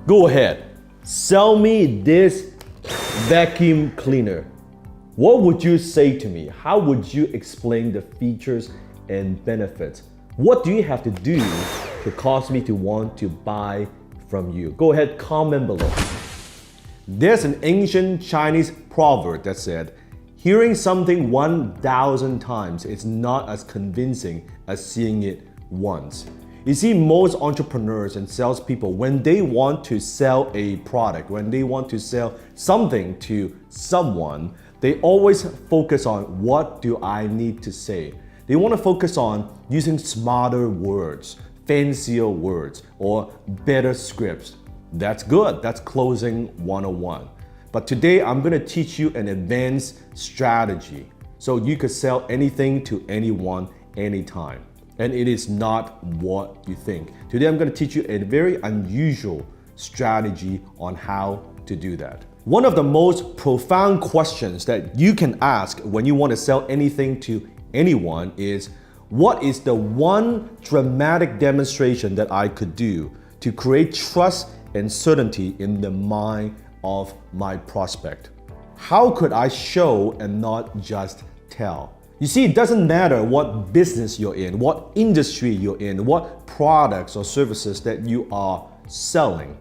Go ahead, sell me this vacuum cleaner. What would you say to me? How would you explain the features and benefits? What do you have to do to cause me to want to buy from you? Go ahead, comment below. There's an ancient Chinese proverb that said, hearing something 1,000 times is not as convincing as seeing it once. You see, most entrepreneurs and salespeople, when they want to sell a product, when they want to sell something to someone, they always focus on what do I need to say. They want to focus on using smarter words, fancier words, or better scripts. That's good. That's closing 101. But today I'm going to teach you an advanced strategy so you could sell anything to anyone, anytime. And it is not what you think. Today I'm going to teach you a very unusual strategy on how to do that. One of the most profound questions that you can ask when you want to sell anything to anyone is, what is the one dramatic demonstration that I could do to create trust and certainty in the mind of my prospect? How could I show and not just tell? You see, it doesn't matter what business you're in, what industry you're in, what products or services that you are selling,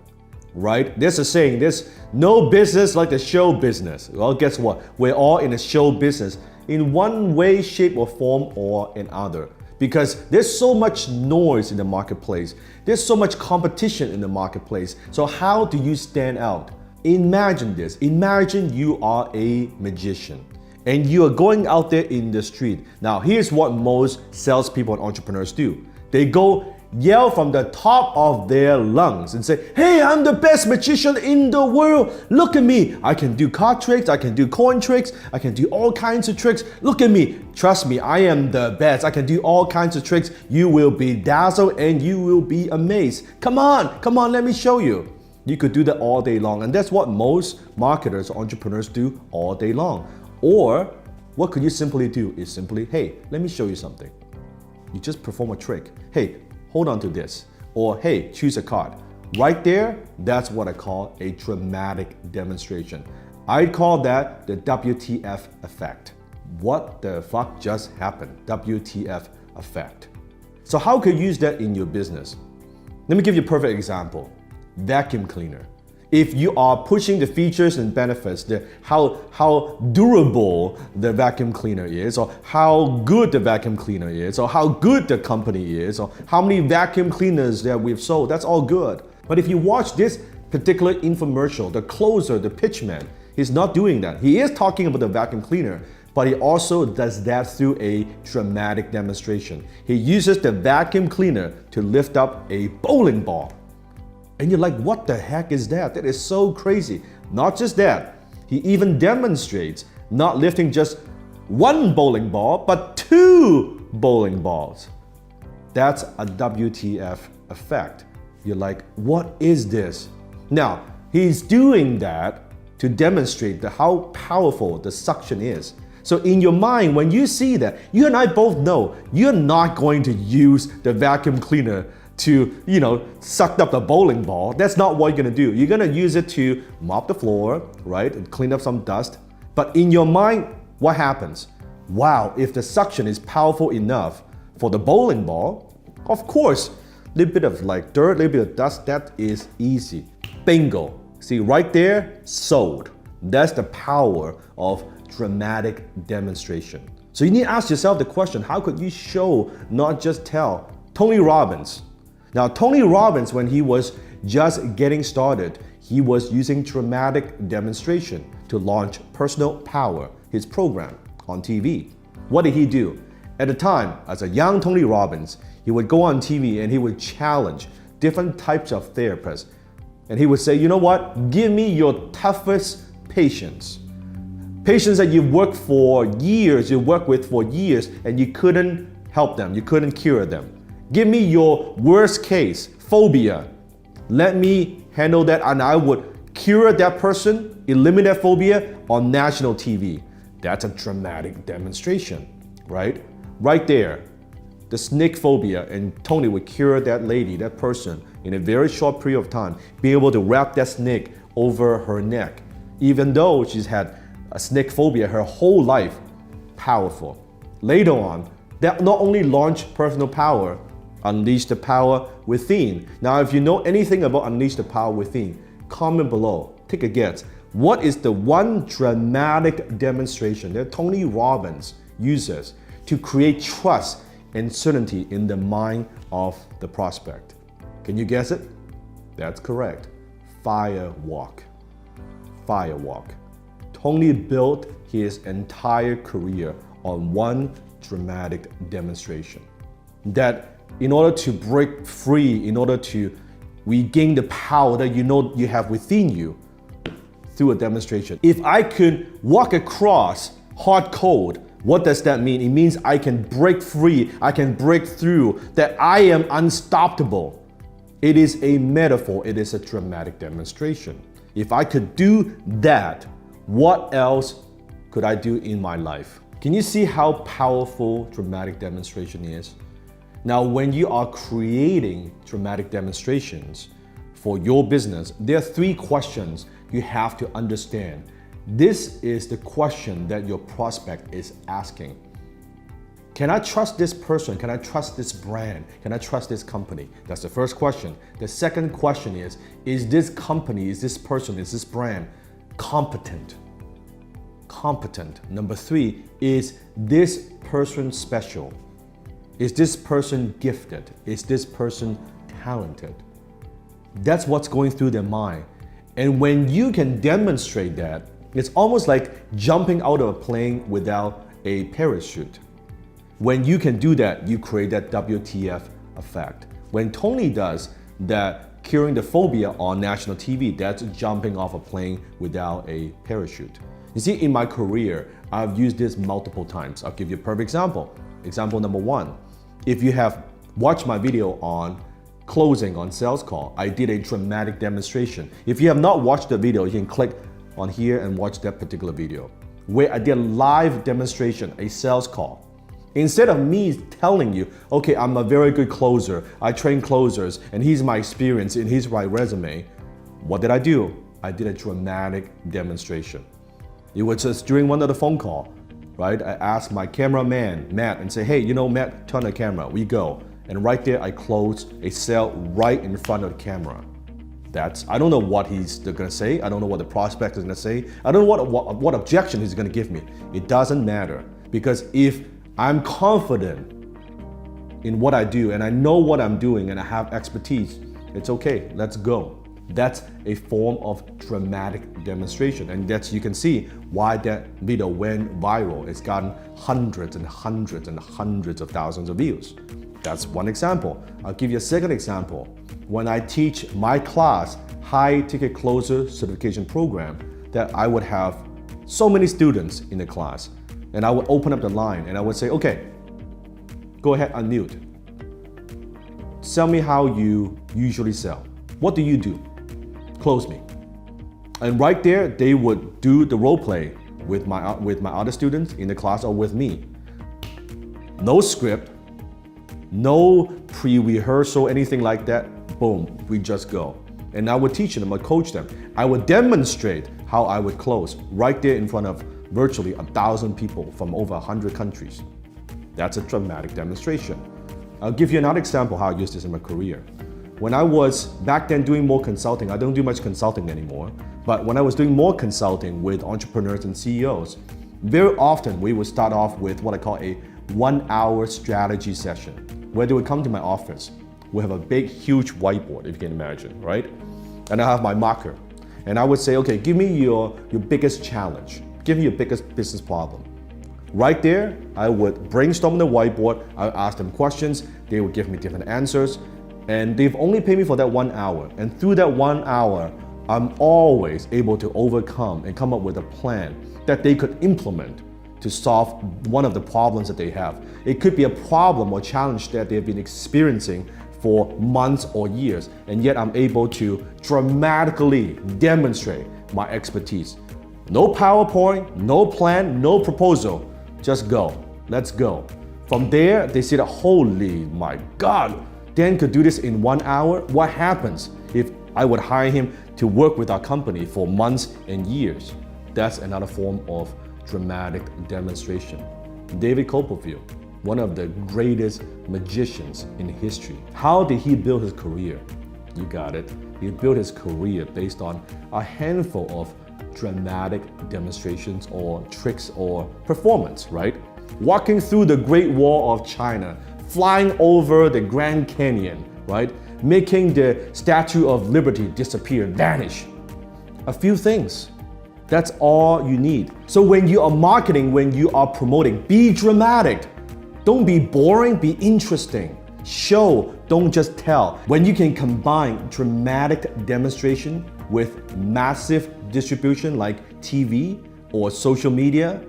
right? There's a saying, there's no business like the show business. Well, guess what? We're all in a show business in one way, shape, or form or another. Because there's so much noise in the marketplace. There's so much competition in the marketplace. So how do you stand out? Imagine this. Imagine you are a magician and you are going out there in the street. Now, here's what most salespeople and entrepreneurs do. They go yell from the top of their lungs and say, hey, I'm the best magician in the world. Look at me. I can do card tricks. I can do coin tricks. I can do all kinds of tricks. Look at me. Trust me, I am the best. I can do all kinds of tricks. You will be dazzled and you will be amazed. Come on, let me show you. You could do that all day long. And that's what most marketers, entrepreneurs do all day long. Or what could you simply do is simply, hey, let me show you something. You just perform a trick. Hey, hold on to this. Or hey, choose a card. Right there, that's what I call a dramatic demonstration. I call that the WTF effect. What the fuck just happened? WTF effect. So how could you use that in your business? Let me give you a perfect example. Vacuum cleaner. If you are pushing the features and benefits, how durable the vacuum cleaner is, or how good the vacuum cleaner is, or how good the company is, or how many vacuum cleaners that we've sold, that's all good. But if you watch this particular infomercial, the closer, the pitchman, he's not doing that. He is talking about the vacuum cleaner, but he also does that through a dramatic demonstration. He uses the vacuum cleaner to lift up a bowling ball. And you're like, what the heck is that? That is so crazy. Not just that, he even demonstrates not lifting just one bowling ball, but two bowling balls. That's a WTF effect. You're like, what is this? Now, he's doing that to demonstrate how powerful the suction is. So in your mind, when you see that, you and I both know you're not going to use the vacuum cleaner to, suck up the bowling ball. That's not what you're gonna do. You're gonna use it to mop the floor, right? And clean up some dust. But in your mind, what happens? Wow, if the suction is powerful enough for the bowling ball, of course, a little bit of dirt, a little bit of dust, that is easy. Bingo. See, right there, sold. That's the power of dramatic demonstration. So you need to ask yourself the question, how could you show, not just tell? Tony Robbins. Now, Tony Robbins, when he was just getting started, he was using dramatic demonstration to launch Personal Power, his program on TV. What did he do? At the time, as a young Tony Robbins, he would go on TV and he would challenge different types of therapists. And he would say, you know what? Give me your toughest patients. Patients that you've worked for years, you worked with for years, and you couldn't help them, you couldn't cure them. Give me your worst case, phobia. Let me handle that and I would cure that person, eliminate phobia on national TV. That's a dramatic demonstration, right? Right there, the snake phobia, and Tony would cure that lady, that person, in a very short period of time, be able to wrap that snake over her neck, even though she's had a snake phobia her whole life. Powerful. Later on, that not only launched personal power, unleash the power within. Now, if you know anything about unleash the power within, comment below. Take a guess. What is the one dramatic demonstration that Tony Robbins uses to create trust and certainty in the mind of the prospect? Can you guess it? That's correct. Firewalk. Firewalk. Tony built his entire career on one dramatic demonstration. That in order to break free, in order to regain the power that you know you have within you through a demonstration. If I could walk across hard code, what does that mean? It means I can break free, I can break through, that I am unstoppable. It is a metaphor, it is a dramatic demonstration. If I could do that, what else could I do in my life? Can you see how powerful dramatic demonstration is? Now, when you are creating dramatic demonstrations for your business, there are 3 questions you have to understand. This is the question that your prospect is asking. Can I trust this person? Can I trust this brand? Can I trust this company? That's the first question. The second question is this company, is this person, is this brand competent? Competent. Number 3, is this person special? Is this person gifted? Is this person talented? That's what's going through their mind. And when you can demonstrate that, it's almost like jumping out of a plane without a parachute. When you can do that, you create that WTF effect. When Tony does that, curing the phobia on national TV, that's jumping off a plane without a parachute. You see, in my career, I've used this multiple times. I'll give you a perfect example. Example number 1. If you have watched my video on closing on sales call, I did a dramatic demonstration. If you have not watched the video, you can click on here and watch that particular video, where I did a live demonstration, a sales call. Instead of me telling you, okay, I'm a very good closer, I train closers, and here's my experience and here's my resume, what did I do? I did a dramatic demonstration. It was just during one of the phone call, right? I asked my cameraman, Matt, and say, hey, you know, Matt, turn the camera, we go. And right there, I closed a sale right in front of the camera. I don't know what he's gonna say. I don't know what the prospect is gonna say. I don't know what objection he's gonna give me. It doesn't matter, because if I'm confident in what I do and I know what I'm doing and I have expertise, it's okay, let's go. That's a form of dramatic demonstration, and you can see why that video went viral. It's gotten hundreds and hundreds and hundreds of thousands of views. That's one example. I'll give you a second example. When I teach my class, High Ticket Closer Certification Program, that I would have so many students in the class, and I would open up the line and I would say, okay, go ahead, unmute. Tell me how you usually sell. What do you do? Close me. And right there, they would do the role play with my other students in the class or with me. No script, no pre-rehearsal, anything like that. Boom, we just go. And I would teach them, I would coach them. I would demonstrate how I would close right there in front of virtually 1,000 people from over 100 countries. That's a dramatic demonstration. I'll give you another example how I used this in my career. When I was back then doing more consulting, I don't do much consulting anymore, but when I was doing more consulting with entrepreneurs and CEOs, very often we would start off with what I call a 1-hour strategy session, where they would come to my office. We have a big, huge whiteboard, if you can imagine, right? And I have my marker. And I would say, okay, give me your biggest challenge. Give me your biggest business problem. Right there, I would brainstorm on the whiteboard. I would ask them questions. They would give me different answers. And they've only paid me for that 1 hour. And through that 1 hour, I'm always able to overcome and come up with a plan that they could implement to solve one of the problems that they have. It could be a problem or challenge that they've been experiencing for months or years, and yet I'm able to dramatically demonstrate my expertise. No PowerPoint, no plan, no proposal, just go, let's go. From there, they see that, holy my God, Dan could do this in 1 hour. What happens if I would hire him to work with our company for months and years? That's another form of dramatic demonstration. David Copperfield, one of the greatest magicians in history. How did he build his career? You got it. He built his career based on a handful of dramatic demonstrations or tricks or performance, right? Walking through the Great Wall of China, flying over the Grand Canyon, right? Making the Statue of Liberty disappear, vanish. A few things. That's all you need. So when you are marketing, when you are promoting, be dramatic. Don't be boring, be interesting. Show, don't just tell. When you can combine dramatic demonstration with massive distribution like TV or social media,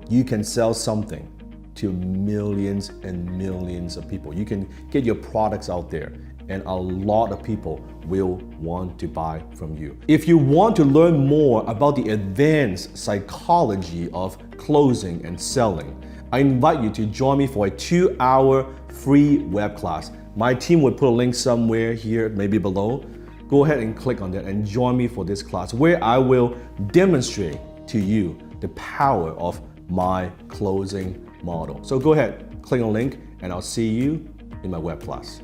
you can sell something to millions and millions of people. You can get your products out there and a lot of people will want to buy from you. If you want to learn more about the advanced psychology of closing and selling, I invite you to join me for a 2-hour free web class. My team would put a link somewhere here, maybe below. Go ahead and click on that and join me for this class where I will demonstrate to you the power of my closing model. So go ahead, click on the link and I'll see you in my web class.